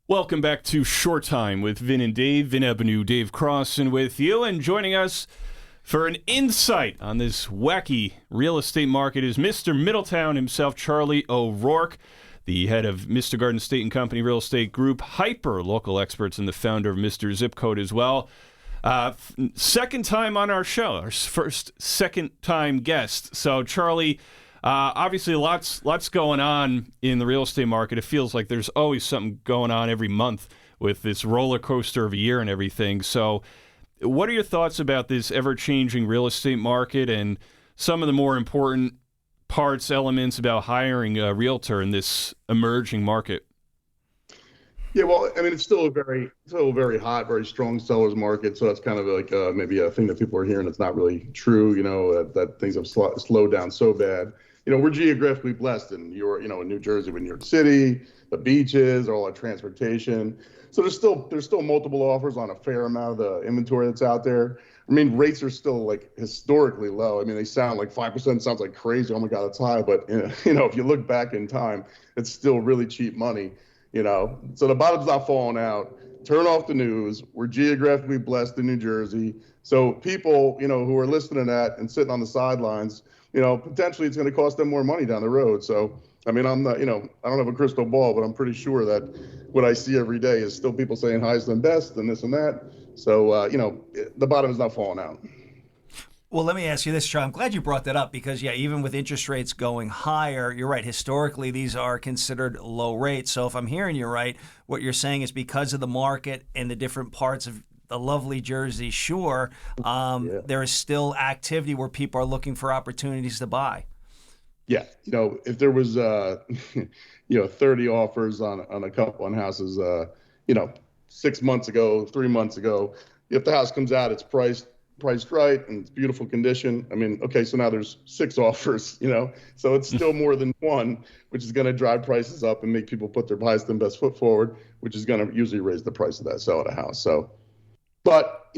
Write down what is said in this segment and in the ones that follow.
Welcome back to Short Time with Vin and Dave. Vin Avenue, Dave Crossan with you. And joining us for an insight on this wacky real estate market is Mr. Middletown himself, Charlie O'Rourke, the head of Mr. Garden State and Company Real Estate Group, hyper local experts, and the founder of Mr. Zip Code as well. Second time on our show, our first second-time guest. So, Charlie, obviously lots going on in the real estate market. It feels like there's always something going on every month with this roller coaster of a year and everything. So, what are your thoughts about this ever-changing real estate market and some of the more important parts, elements about hiring a realtor in this emerging market? Yeah, well, I mean, it's still a very hot, very strong sellers market. So that's kind of like maybe a thing that people are hearing that's not really true. That things have slowed down so bad. We're geographically blessed in in New Jersey, with New York City, the beaches, all our transportation. So there's still multiple offers on a fair amount of the inventory that's out there. I mean, rates are still like historically low. I mean, they sound like 5% sounds like crazy. Oh my God, it's high. But if you look back in time, it's still really cheap money. So the bottom's not falling out. Turn off the news. We're geographically blessed in New Jersey. So people, who are listening to that and sitting on the sidelines, potentially it's going to cost them more money down the road. So, I mean, I'm not, I don't have a crystal ball, but I'm pretty sure that what I see every day is still people saying highest and best and this and that. So, the bottom is not falling out. Well, let me ask you this, Charlie. I'm glad you brought that up because, even with interest rates going higher, you're right. Historically, these are considered low rates. So if I'm hearing you right, what you're saying is because of the market and the different parts of the lovely Jersey Shore, there is still activity where people are looking for opportunities to buy. Yeah. If there was, 30 offers on a couple on houses, 6 months ago, 3 months ago, if the house comes out, it's priced right and it's beautiful condition. I mean, okay, so now there's 6 offers, so it's still more than one, which is going to drive prices up and make people put their highest and best foot forward, which is going to usually raise the price of that sell of the house. So, but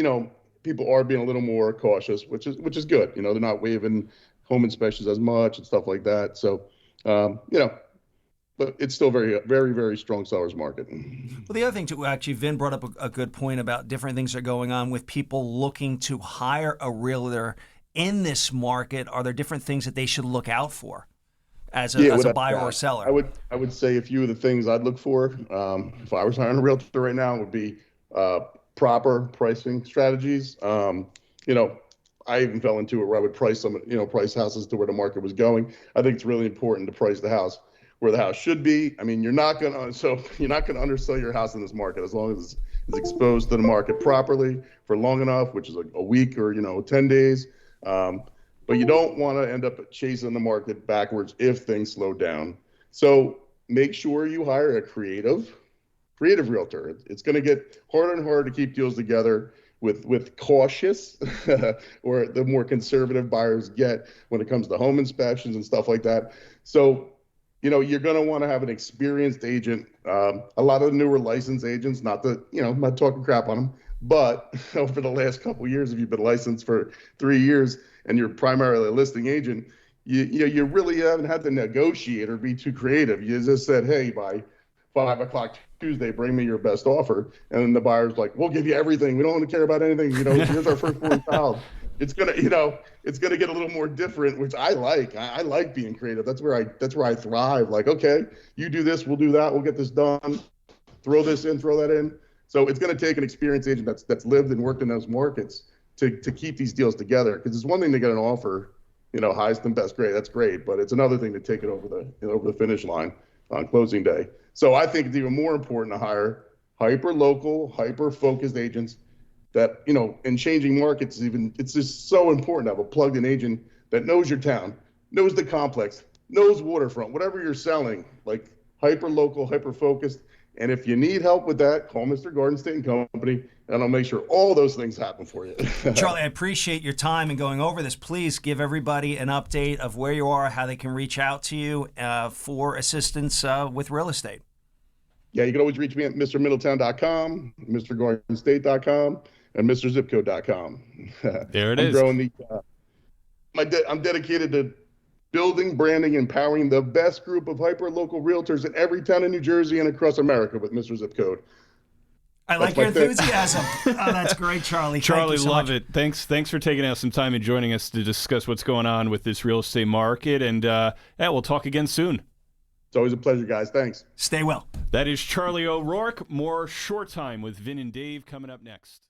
people are being a little more cautious, which is good. They're not waiving home inspections as much and stuff like that. So, but it's still very, very, very strong seller's market. Well, the other thing too, actually, Vin brought up a good point about different things that are going on with people looking to hire a realtor in this market. Are there different things that they should look out for as a buyer or seller? I would say a few of the things I'd look for if I was hiring a realtor right now would be proper pricing strategies. I even fell into it where I would price price houses to where the market was going. I think it's really important to price the house where the house should be. I mean, you're not going to undersell your house in this market as long as it's exposed to the market properly for long enough, which is a week or 10 days. But you don't want to end up chasing the market backwards if things slow down. So make sure you hire a creative realtor. It's going to get harder and harder to keep deals together with cautious or the more conservative buyers get when it comes to home inspections and stuff like that. So you're going to want to have an experienced agent. A lot of the newer licensed agents, not I'm not talking crap on them, but over the last couple of years, if you've been licensed for 3 years and you're primarily a listing agent, you really haven't had to negotiate or be too creative. You just said, hey, by 5 o'clock Tuesday, bring me your best offer. And then the buyer's like, we'll give you everything. We don't want to care about anything. Here's our firstborn child. It's gonna get a little more different, which I like. I like being creative. That's where I thrive. Like, okay, you do this, we'll do that, we'll get this done. Throw this in, throw that in. So it's gonna take an experienced agent that's lived and worked in those markets to keep these deals together. Because it's one thing to get an offer, highest and best, great, that's great. But it's another thing to take it over the finish line on closing day. So I think it's even more important to hire hyper local, hyper focused agents. That, in changing markets, it's just so important to have a plugged-in agent that knows your town, knows the complex, knows waterfront, whatever you're selling, like hyper local, hyper focused. And if you need help with that, call Mr. Garden State and Company, and I'll make sure all those things happen for you. Charlie, I appreciate your time and going over this. Please give everybody an update of where you are, how they can reach out to you for assistance with real estate. Yeah, you can always reach me at MrMiddletown.com, MrGardenState.com. and MrZipCode.com. There it I'm is. growing I'm dedicated to building, branding, empowering the best group of hyper-local realtors in every town in New Jersey and across America with Mr. Zip Code. I like your enthusiasm. Oh, that's great, Charlie. Charlie, Thank you so love much. it. Thanks for taking out some time and joining us to discuss what's going on with this real estate market. And yeah, we'll talk again soon. It's always a pleasure, guys. Thanks. Stay well. That is Charlie O'Rourke. More Short Time with Vin and Dave coming up next.